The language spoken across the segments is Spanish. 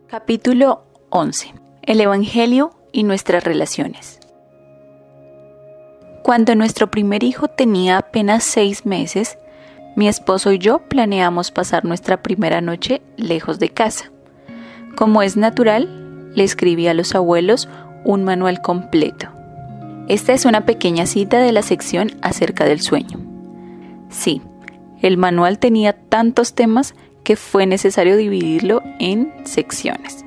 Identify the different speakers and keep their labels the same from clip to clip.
Speaker 1: Capítulo 11. El Evangelio y nuestras relaciones. Cuando nuestro primer hijo tenía apenas 6 meses, mi esposo y yo planeamos pasar nuestra primera noche lejos de casa. Como es natural, le escribí a los abuelos un manual completo. Esta es una pequeña cita de la sección acerca del sueño. Sí, el manual tenía tantos temas que fue necesario dividirlo en secciones.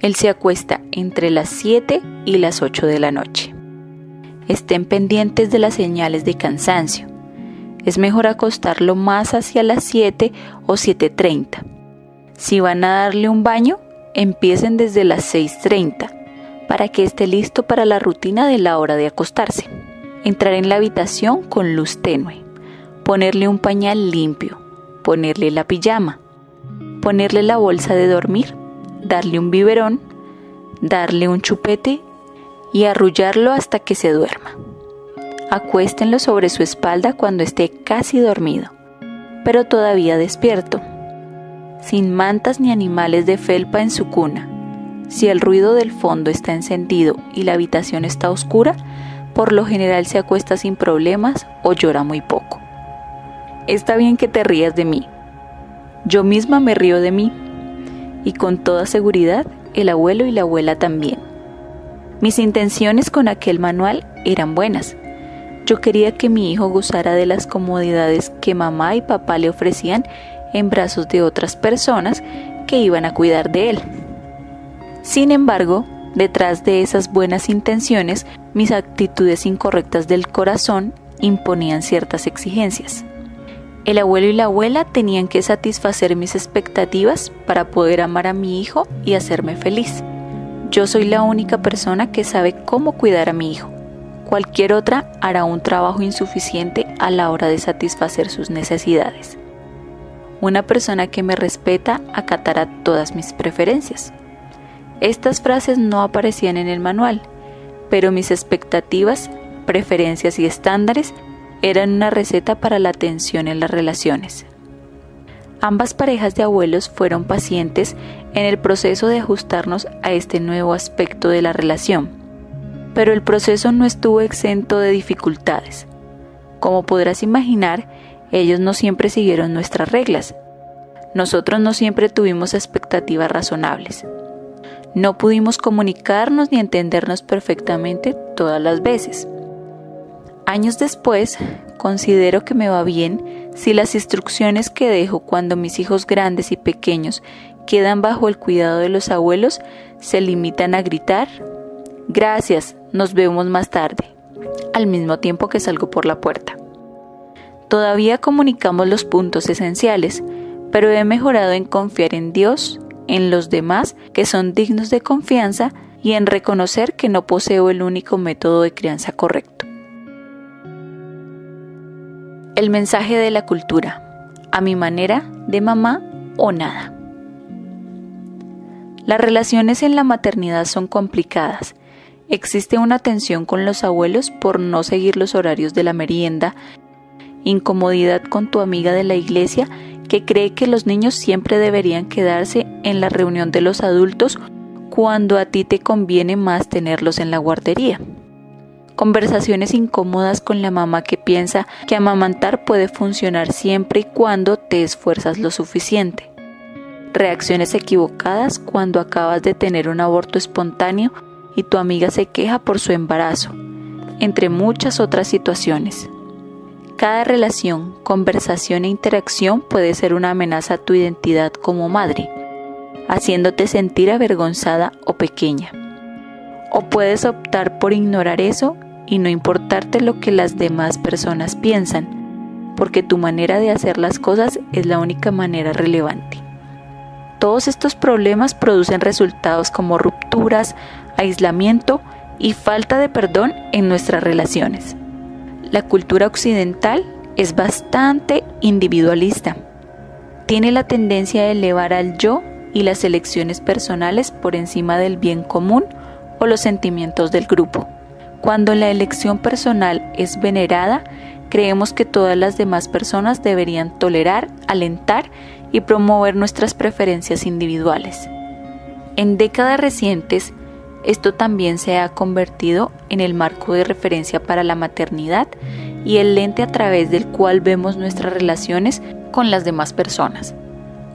Speaker 1: Él se acuesta entre las 7 y las 8 de la noche. Estén pendientes de las señales de cansancio. Es mejor acostarlo más hacia las 7 o 7:30. Si van a darle un baño, empiecen desde las 6:30 para que esté listo para la rutina de la hora de acostarse. Entrar en la habitación con luz tenue, ponerle un pañal limpio, ponerle la pijama, ponerle la bolsa de dormir, darle un biberón, darle un chupete y arrullarlo hasta que se duerma. Acuéstenlo sobre su espalda cuando esté casi dormido, pero todavía despierto, sin mantas ni animales de felpa en su cuna. Si el ruido del fondo está encendido y la habitación está oscura, por lo general se acuesta sin problemas o llora muy poco. Está bien que te rías de mí. Yo misma me río de mí. Y con toda seguridad, el abuelo y la abuela también. Mis intenciones con aquel manual eran buenas. Yo quería que mi hijo gozara de las comodidades que mamá y papá le ofrecían en brazos de otras personas que iban a cuidar de él. Sin embargo, detrás de esas buenas intenciones, mis actitudes incorrectas del corazón imponían ciertas exigencias. El abuelo y la abuela tenían que satisfacer mis expectativas para poder amar a mi hijo y hacerme feliz. Yo soy la única persona que sabe cómo cuidar a mi hijo. Cualquier otra hará un trabajo insuficiente a la hora de satisfacer sus necesidades. Una persona que me respeta acatará todas mis preferencias. Estas frases no aparecían en el manual, pero mis expectativas, preferencias y estándares eran una receta para la atención en las relaciones. Ambas parejas de abuelos fueron pacientes en el proceso de ajustarnos a este nuevo aspecto de la relación, pero el proceso no estuvo exento de dificultades. Como podrás imaginar, ellos no siempre siguieron nuestras reglas. Nosotros no siempre tuvimos expectativas razonables. No pudimos comunicarnos ni entendernos perfectamente todas las veces. Años después, considero que me va bien si las instrucciones que dejo cuando mis hijos grandes y pequeños quedan bajo el cuidado de los abuelos se limitan a gritar: «Gracias, nos vemos más tarde», al mismo tiempo que salgo por la puerta. Todavía comunicamos los puntos esenciales, pero he mejorado en confiar en Dios, en los demás que son dignos de confianza y en reconocer que no poseo el único método de crianza correcto. El mensaje de la cultura: a mi manera, de mamá o nada. Las relaciones en la maternidad son complicadas. Existe una tensión con los abuelos por no seguir los horarios de la merienda, incomodidad con tu amiga de la iglesia que cree que los niños siempre deberían quedarse en la reunión de los adultos cuando a ti te conviene más tenerlos en la guardería. Conversaciones incómodas con la mamá que piensa que amamantar puede funcionar siempre y cuando te esfuerzas lo suficiente. Reacciones equivocadas cuando acabas de tener un aborto espontáneo y tu amiga se queja por su embarazo, entre muchas otras situaciones. Cada relación, conversación e interacción puede ser una amenaza a tu identidad como madre, haciéndote sentir avergonzada o pequeña. O puedes optar por ignorar eso y no importarte lo que las demás personas piensan, porque tu manera de hacer las cosas es la única manera relevante. Todos estos problemas producen resultados como rupturas, aislamiento y falta de perdón en nuestras relaciones. La cultura occidental es bastante individualista. Tiene la tendencia a elevar al yo y las elecciones personales por encima del bien común o los sentimientos del grupo. Cuando la elección personal es venerada, creemos que todas las demás personas deberían tolerar, alentar y promover nuestras preferencias individuales. En décadas recientes, esto también se ha convertido en el marco de referencia para la maternidad y el lente a través del cual vemos nuestras relaciones con las demás personas.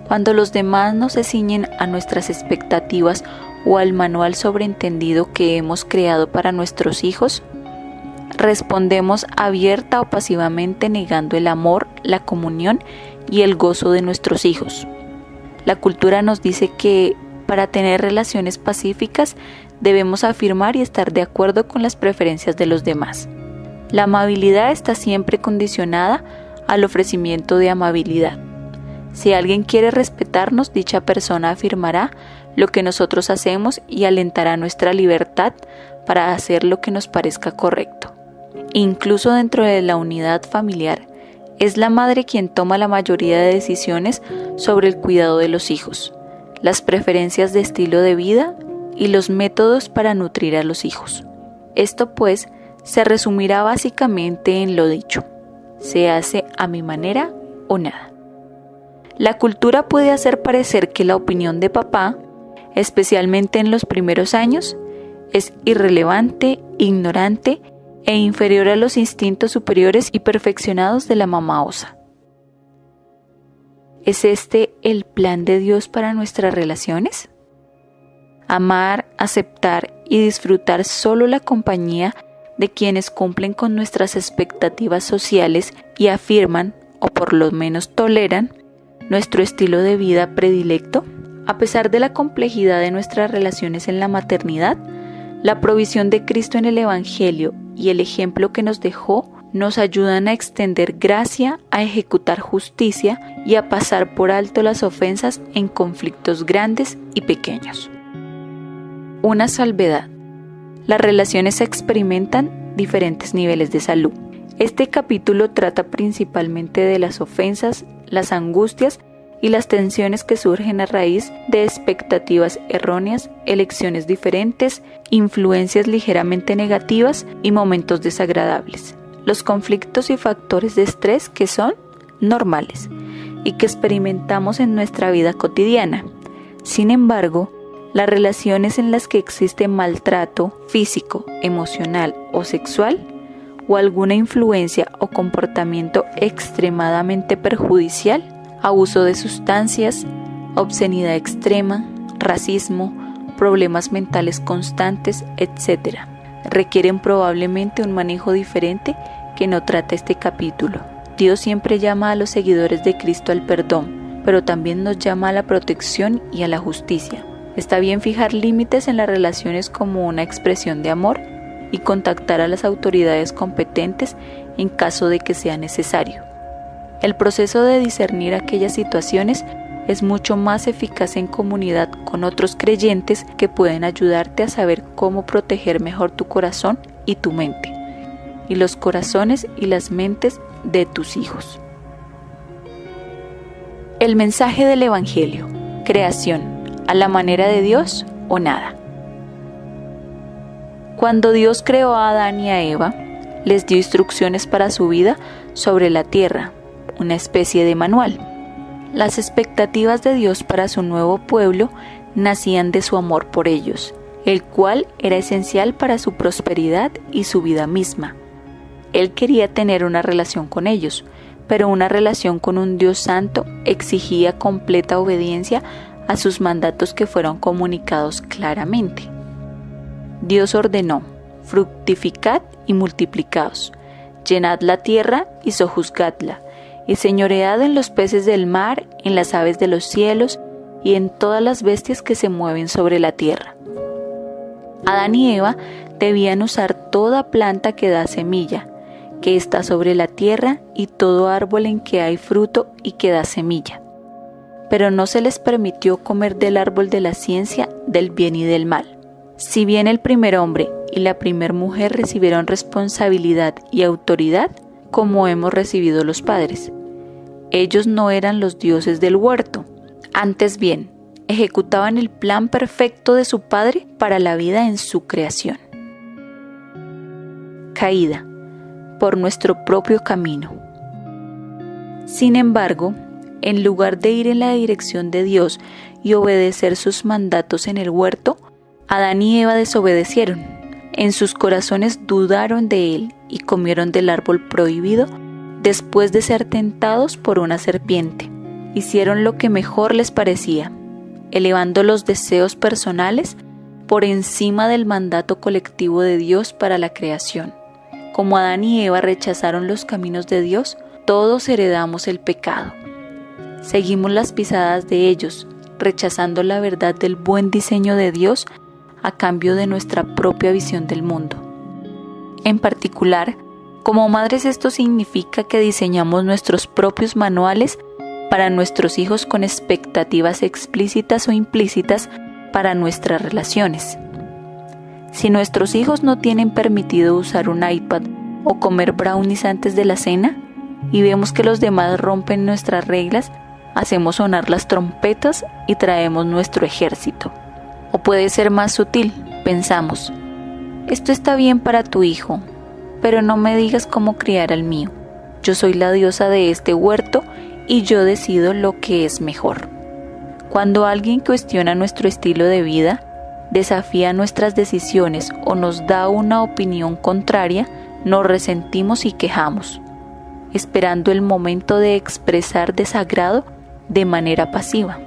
Speaker 1: Cuando los demás no se ciñen a nuestras expectativas o al manual sobreentendido que hemos creado para nuestros hijos, respondemos abierta o pasivamente negando el amor, la comunión y el gozo de nuestros hijos. La cultura nos dice que para tener relaciones pacíficas debemos afirmar y estar de acuerdo con las preferencias de los demás. La amabilidad está siempre condicionada al ofrecimiento de amabilidad. Si alguien quiere respetarnos, dicha persona afirmará lo que nosotros hacemos y alentará nuestra libertad para hacer lo que nos parezca correcto. Incluso dentro de la unidad familiar, es la madre quien toma la mayoría de decisiones sobre el cuidado de los hijos, las preferencias de estilo de vida y los métodos para nutrir a los hijos. Esto pues se resumirá básicamente en lo dicho: se hace a mi manera o nada. La cultura puede hacer parecer que la opinión de papá, especialmente en los primeros años, es irrelevante, ignorante e inferior a los instintos superiores y perfeccionados de la mamá osa. ¿Es este el plan de Dios para nuestras relaciones? Amar, aceptar y disfrutar solo la compañía de quienes cumplen con nuestras expectativas sociales y afirman, o por lo menos toleran, nuestro estilo de vida predilecto. A pesar de la complejidad de nuestras relaciones en la maternidad, la provisión de Cristo en el Evangelio y el ejemplo que nos dejó nos ayudan a extender gracia, a ejecutar justicia y a pasar por alto las ofensas en conflictos grandes y pequeños. Una salvedad: las relaciones experimentan diferentes niveles de salud. Este capítulo trata principalmente de las ofensas, las angustias y las tensiones que surgen a raíz de expectativas erróneas, elecciones diferentes, influencias ligeramente negativas y momentos desagradables. Los conflictos y factores de estrés que son normales y que experimentamos en nuestra vida cotidiana. Sin embargo, las relaciones en las que existe maltrato físico, emocional o sexual, o alguna influencia o comportamiento extremadamente perjudicial, abuso de sustancias, obscenidad extrema, racismo, problemas mentales constantes, etc., requieren probablemente un manejo diferente que no trata este capítulo. Dios siempre llama a los seguidores de Cristo al perdón, pero también nos llama a la protección y a la justicia. Está bien fijar límites en las relaciones como una expresión de amor y contactar a las autoridades competentes en caso de que sea necesario. El proceso de discernir aquellas situaciones es mucho más eficaz en comunidad con otros creyentes que pueden ayudarte a saber cómo proteger mejor tu corazón y tu mente, y los corazones y las mentes de tus hijos. El mensaje del Evangelio: creación, a la manera de Dios o nada. Cuando Dios creó a Adán y a Eva, les dio instrucciones para su vida sobre la tierra, una especie de manual. Las expectativas de Dios para su nuevo pueblo nacían de su amor por ellos, el cual era esencial para su prosperidad y su vida misma. Él quería tener una relación con ellos, pero una relación con un Dios santo exigía completa obediencia a sus mandatos que fueron comunicados claramente. Dios ordenó: fructificad y multiplicaos, llenad la tierra y sojuzgadla, y señoread en los peces del mar, en las aves de los cielos y en todas las bestias que se mueven sobre la tierra. Adán y Eva debían usar toda planta que da semilla, que está sobre la tierra, y todo árbol en que hay fruto y que da semilla. Pero no se les permitió comer del árbol de la ciencia del bien y del mal. Si bien el primer hombre y la primer mujer recibieron responsabilidad y autoridad, como hemos recibido los padres, ellos no eran los dioses del huerto. Antes bien, ejecutaban el plan perfecto de su Padre para la vida en su creación. Caída por nuestro propio camino. Sin embargo, En lugar de ir en la dirección de Dios y obedecer sus mandatos en el huerto, Adán y Eva desobedecieron. En sus corazones dudaron de Él y comieron del árbol prohibido después de ser tentados por una serpiente. Hicieron lo que mejor les parecía, elevando los deseos personales por encima del mandato colectivo de Dios para la creación. Como Adán y Eva rechazaron los caminos de Dios, todos heredamos el pecado. Seguimos las pisadas de ellos, rechazando la verdad del buen diseño de Dios a cambio de nuestra propia visión del mundo. En particular, como madres, esto significa que diseñamos nuestros propios manuales para nuestros hijos con expectativas explícitas o implícitas para nuestras relaciones. Si nuestros hijos no tienen permitido usar un iPad o comer brownies antes de la cena y vemos que los demás rompen nuestras reglas, hacemos sonar las trompetas y traemos nuestro ejército. O puede ser más sutil, pensamos, esto está bien para tu hijo, pero no me digas cómo criar al mío. Yo soy la diosa de este huerto y yo decido lo que es mejor. Cuando alguien cuestiona nuestro estilo de vida, desafía nuestras decisiones o nos da una opinión contraria, nos resentimos y quejamos, esperando el momento de expresar desagrado de manera pasiva.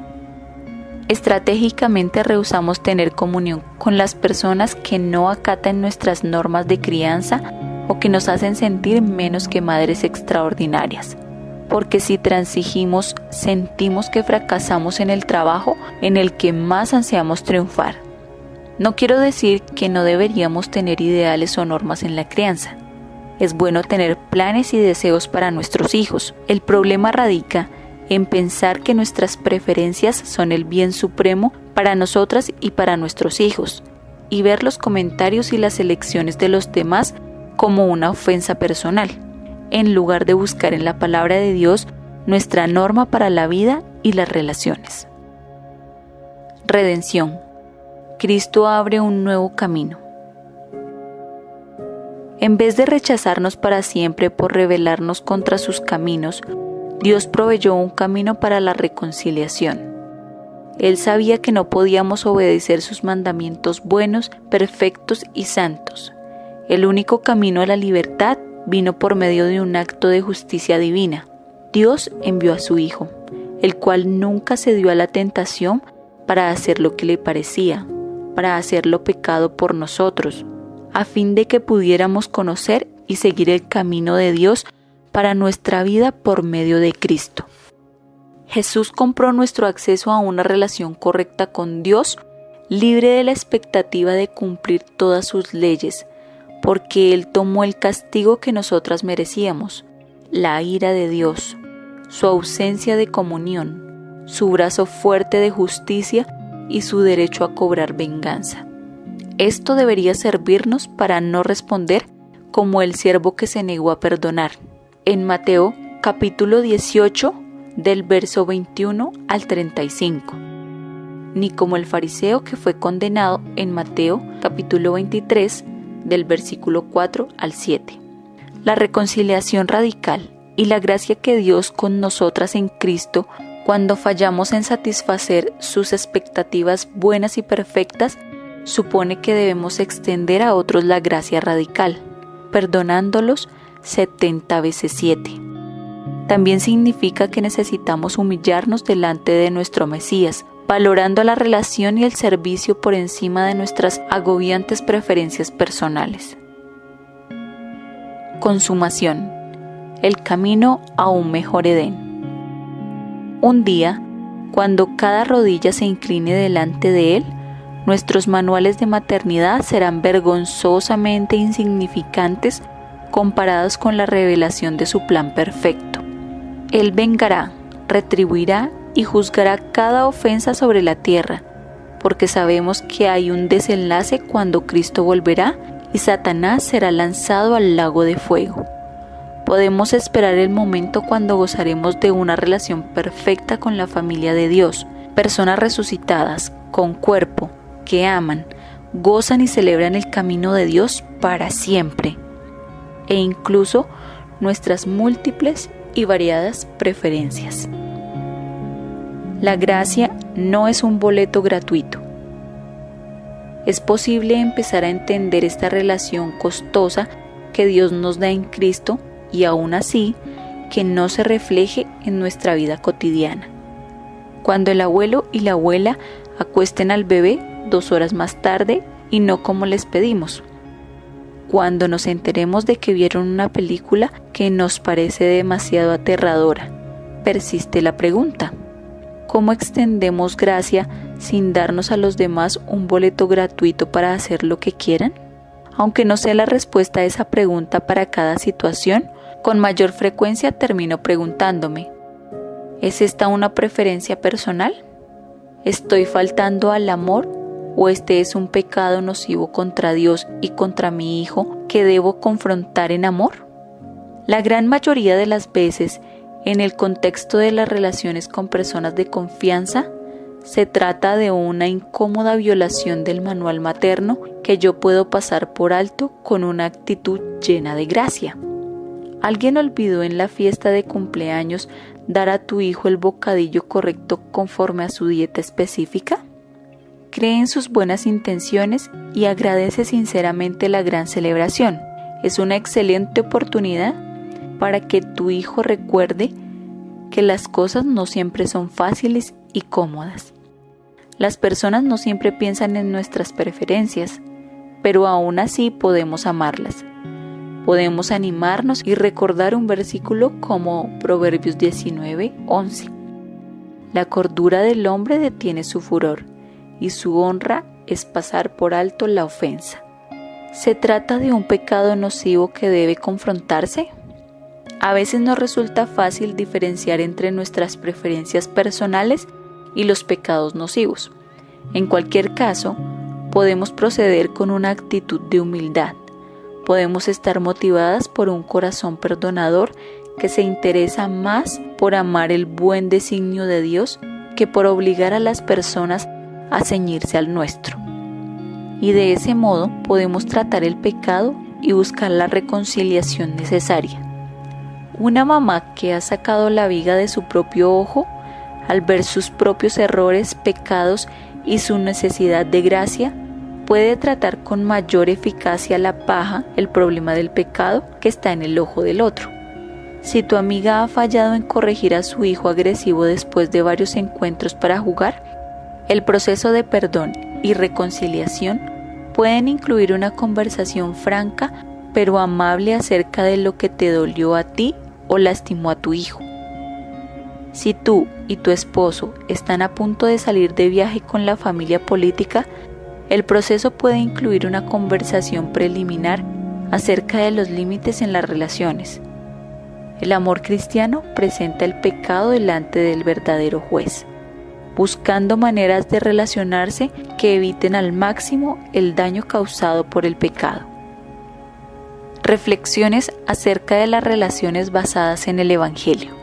Speaker 1: Estratégicamente rehusamos tener comunión con las personas que no acatan nuestras normas de crianza o que nos hacen sentir menos que madres extraordinarias. Porque si transigimos, sentimos que fracasamos en el trabajo en el que más ansiamos triunfar. No quiero decir que no deberíamos tener ideales o normas en la crianza. Es bueno tener planes y deseos para nuestros hijos. El problema radica en pensar que nuestras preferencias son el bien supremo para nosotras y para nuestros hijos, y ver los comentarios y las elecciones de los demás como una ofensa personal, en lugar de buscar en la palabra de Dios nuestra norma para la vida y las relaciones. Redención. Cristo abre un nuevo camino. En vez de rechazarnos para siempre por rebelarnos contra sus caminos, Dios proveyó un camino para la reconciliación. Él sabía que no podíamos obedecer sus mandamientos buenos, perfectos y santos. El único camino a la libertad vino por medio de un acto de justicia divina. Dios envió a su Hijo, el cual nunca cedió a la tentación para hacer lo que le parecía, para hacerlo pecado por nosotros, a fin de que pudiéramos conocer y seguir el camino de Dios para nuestra vida por medio de Cristo. Jesús compró nuestro acceso a una relación correcta con Dios, libre de la expectativa de cumplir todas sus leyes, porque Él tomó el castigo que nosotras merecíamos, la ira de Dios, su ausencia de comunión, su brazo fuerte de justicia y su derecho a cobrar venganza. Esto debería servirnos para no responder como el siervo que se negó a perdonar. En Mateo capítulo 18, del verso 21 al 35. Ni como el fariseo que fue condenado en Mateo capítulo 23, del versículo 4 al 7. La reconciliación radical y la gracia que Dios con nosotras en Cristo, cuando fallamos en satisfacer sus expectativas buenas y perfectas, supone que debemos extender a otros la gracia radical, perdonándolos 70 veces 7. También significa que necesitamos humillarnos delante de nuestro Mesías, valorando la relación y el servicio por encima de nuestras agobiantes preferencias personales. Consumación. El camino a un mejor Edén. Un día, cuando cada rodilla se incline delante de Él, nuestros manuales de maternidad serán vergonzosamente insignificantes comparados con la revelación de su plan perfecto. Él vengará, retribuirá y juzgará cada ofensa sobre la tierra, porque sabemos que hay un desenlace cuando Cristo volverá y Satanás será lanzado al lago de fuego. Podemos esperar el momento cuando gozaremos de una relación perfecta con la familia de Dios, personas resucitadas, con cuerpo, que aman, gozan y celebran el camino de Dios para siempre, e incluso nuestras múltiples y variadas preferencias. La gracia no es un boleto gratuito. Es posible empezar a entender esta relación costosa que Dios nos da en Cristo y aún así que no se refleje en nuestra vida cotidiana. Cuando el abuelo y la abuela acuesten al bebé 2 horas más tarde y no como les pedimos. Cuando nos enteremos de que vieron una película que nos parece demasiado aterradora, persiste la pregunta: ¿cómo extendemos gracia sin darnos a los demás un boleto gratuito para hacer lo que quieran? Aunque no sé la respuesta a esa pregunta para cada situación, con mayor frecuencia termino preguntándome: ¿es esta una preferencia personal? ¿Estoy faltando al amor o este es un pecado nocivo contra Dios y contra mi hijo que debo confrontar en amor? La gran mayoría de las veces, en el contexto de las relaciones con personas de confianza, se trata de una incómoda violación del manual materno que yo puedo pasar por alto con una actitud llena de gracia. ¿Alguien olvidó en la fiesta de cumpleaños dar a tu hijo el bocadillo correcto conforme a su dieta específica? Cree en sus buenas intenciones y agradece sinceramente la gran celebración. Es una excelente oportunidad para que tu hijo recuerde que las cosas no siempre son fáciles y cómodas. Las personas no siempre piensan en nuestras preferencias, pero aún así podemos amarlas. Podemos animarnos y recordar un versículo como Proverbios 19:11. La cordura del hombre detiene su furor, y su honra es pasar por alto la ofensa. ¿Se trata de un pecado nocivo que debe confrontarse? A veces nos resulta fácil diferenciar entre nuestras preferencias personales y los pecados nocivos. En cualquier caso, podemos proceder con una actitud de humildad. Podemos estar motivadas por un corazón perdonador que se interesa más por amar el buen designio de Dios que por obligar a las personas a ceñirse al nuestro. Y de ese modo podemos tratar el pecado y buscar la reconciliación necesaria. Una mamá que ha sacado la viga de su propio ojo, al ver sus propios errores, pecados y su necesidad de gracia, puede tratar con mayor eficacia la paja, el problema del pecado que está en el ojo del otro. Si tu amiga ha fallado en corregir a su hijo agresivo después de varios encuentros para jugar, el proceso de perdón y reconciliación pueden incluir una conversación franca pero amable acerca de lo que te dolió a ti o lastimó a tu hijo. Si tú y tu esposo están a punto de salir de viaje con la familia política, el proceso puede incluir una conversación preliminar acerca de los límites en las relaciones. El amor cristiano presenta el pecado delante del verdadero juez, buscando maneras de relacionarse que eviten al máximo el daño causado por el pecado. Reflexiones acerca de las relaciones basadas en el Evangelio.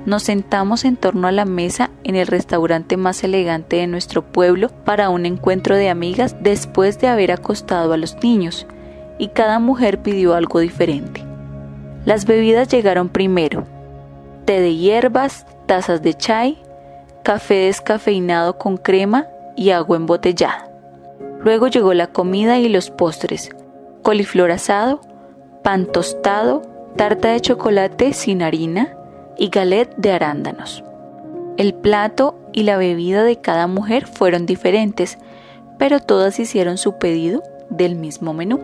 Speaker 1: Nos sentamos en torno a la mesa en el restaurante más elegante de nuestro pueblo para un encuentro de amigas después de haber acostado a los niños, y cada mujer pidió algo diferente. Las bebidas llegaron primero: té de hierbas, tazas de chai, café descafeinado con crema y agua embotellada. Luego llegó la comida y los postres: coliflor asado, pan tostado, tarta de chocolate sin harina y galette de arándanos. El plato y la bebida de cada mujer fueron diferentes, pero todas hicieron su pedido del mismo menú.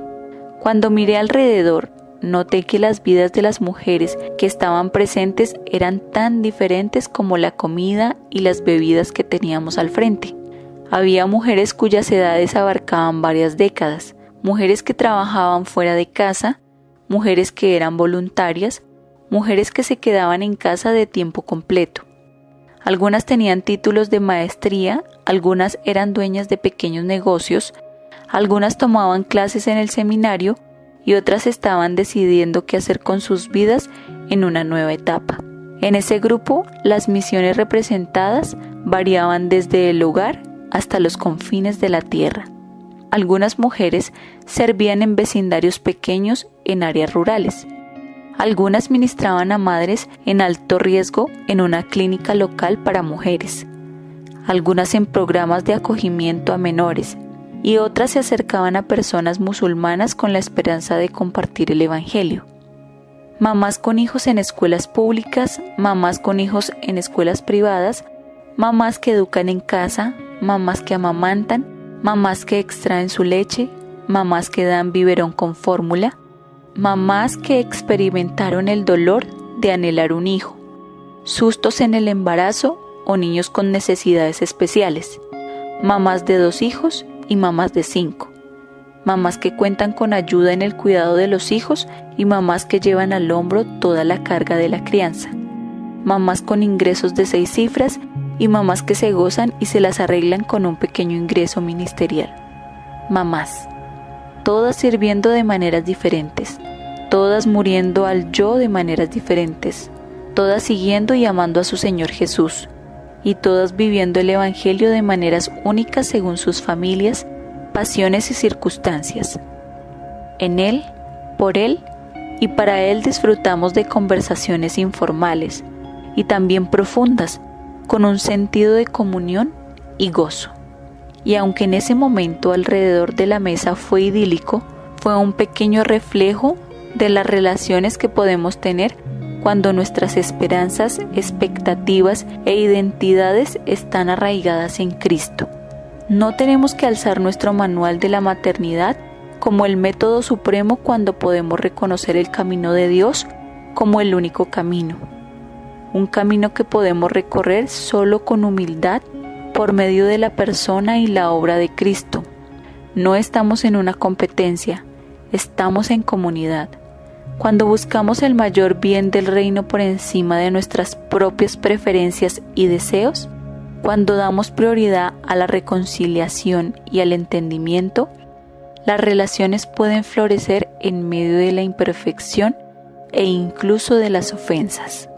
Speaker 1: Cuando miré alrededor, noté que las vidas de las mujeres que estaban presentes eran tan diferentes como la comida y las bebidas que teníamos al frente. Había mujeres cuyas edades abarcaban varias décadas, mujeres que trabajaban fuera de casa, mujeres que eran voluntarias, mujeres que se quedaban en casa de tiempo completo. Algunas tenían títulos de maestría, algunas eran dueñas de pequeños negocios, algunas tomaban clases en el seminario y otras estaban decidiendo qué hacer con sus vidas en una nueva etapa. En ese grupo, las misiones representadas variaban desde el hogar hasta los confines de la tierra. Algunas mujeres servían en vecindarios pequeños en áreas rurales. Algunas ministraban a madres en alto riesgo en una clínica local para mujeres. algunas en programas de acogimiento a menores, y otras se acercaban a personas musulmanas con la esperanza de compartir el Evangelio. Mamás con hijos en escuelas públicas, mamás con hijos en escuelas privadas, mamás que educan en casa, mamás que amamantan, mamás que extraen su leche, mamás que dan biberón con fórmula, mamás que experimentaron el dolor de anhelar un hijo, sustos en el embarazo o niños con necesidades especiales, mamás de 2 hijos y mamás de 5, mamás que cuentan con ayuda en el cuidado de los hijos y mamás que llevan al hombro toda la carga de la crianza, mamás con ingresos de 6 cifras y mamás que se gozan y se las arreglan con un pequeño ingreso ministerial. Mamás, todas sirviendo de maneras diferentes, todas muriendo al yo de maneras diferentes, todas siguiendo y amando a su Señor Jesús, y todas viviendo el Evangelio de maneras únicas según sus familias, pasiones y circunstancias. En Él, por Él y para Él disfrutamos de conversaciones informales y también profundas, con un sentido de comunión y gozo. Y aunque en ese momento alrededor de la mesa fue idílico, fue un pequeño reflejo de las relaciones que podemos tener cuando nuestras esperanzas, expectativas e identidades están arraigadas en Cristo. No tenemos que alzar nuestro manual de la maternidad como el método supremo cuando podemos reconocer el camino de Dios como el único camino. Un camino que podemos recorrer solo con humildad por medio de la persona y la obra de Cristo. No estamos en una competencia, estamos en comunidad. Cuando buscamos el mayor bien del reino por encima de nuestras propias preferencias y deseos, cuando damos prioridad a la reconciliación y al entendimiento, las relaciones pueden florecer en medio de la imperfección e incluso de las ofensas.